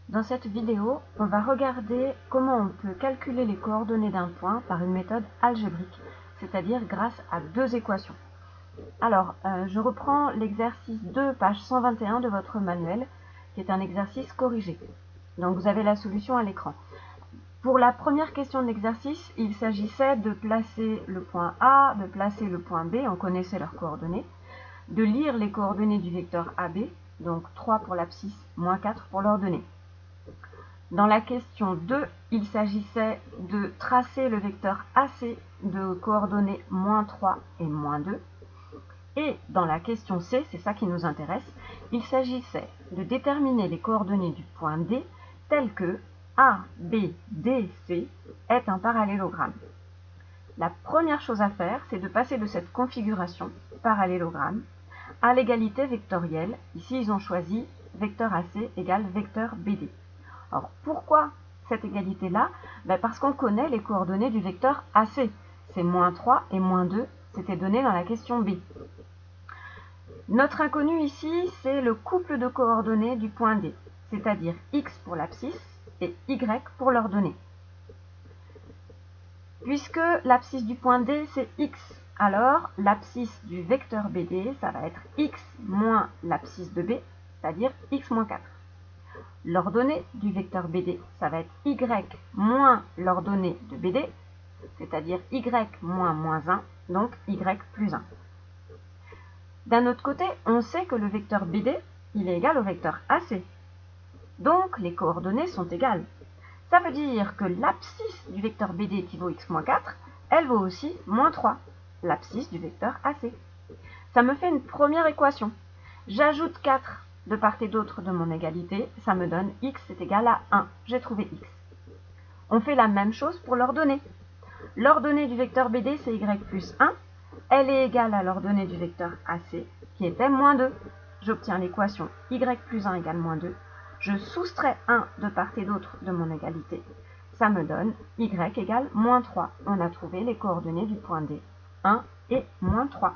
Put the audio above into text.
Dans cette vidéo, on va regarder comment on peut calculer les coordonnées d'un point par une méthode algébrique, c'est-à-dire grâce à deux équations. Alors, je reprends l'exercice 2, page 121 de votre manuel, qui est un exercice corrigé. Donc vous avez la solution à l'écran. Pour la première question de l'exercice, il s'agissait de placer le point A, de placer le point B, on connaissait leurs coordonnées, de lire les coordonnées du vecteur AB, donc 3 pour l'abscisse, moins 4 pour l'ordonnée. Dans la question 2, il s'agissait de tracer le vecteur AC de coordonnées moins 3 et moins 2. Et dans la question C, c'est ça qui nous intéresse, il s'agissait de déterminer les coordonnées du point D telles que A, B, D, C est un parallélogramme. La première chose à faire, c'est de passer de cette configuration parallélogramme à l'égalité vectorielle. Ici, ils ont choisi vecteur AC égale vecteur BD. Alors, pourquoi cette égalité-là? Parce qu'on connaît les coordonnées du vecteur AC. C'est moins 3 et moins 2, c'était donné dans la question B. Notre inconnu ici, c'est le couple de coordonnées du point D, c'est-à-dire x pour l'abscisse et y pour l'ordonnée. Puisque l'abscisse du point D, c'est x, alors l'abscisse du vecteur BD, ça va être x moins l'abscisse de B, c'est-à-dire x moins 4. L'ordonnée du vecteur BD, ça va être y moins l'ordonnée de BD, c'est-à-dire y moins moins 1, donc y plus 1. D'un autre côté, on sait que le vecteur BD, il est égal au vecteur AC. Donc, les coordonnées sont égales. Ça veut dire que l'abscisse du vecteur BD qui vaut x moins 4, elle vaut aussi moins 3, l'abscisse du vecteur AC. Ça me fait une première équation. J'ajoute 4 de part et d'autre de mon égalité, ça me donne x est égal à 1. J'ai trouvé x. On fait la même chose pour l'ordonnée. L'ordonnée du vecteur BD, c'est y plus 1. Elle est égale à l'ordonnée du vecteur AC, qui était moins 2. J'obtiens l'équation y plus 1 égale moins 2. Je soustrais 1 de part et d'autre de mon égalité. Ça me donne y égale moins 3. On a trouvé les coordonnées du point D, 1 et moins 3.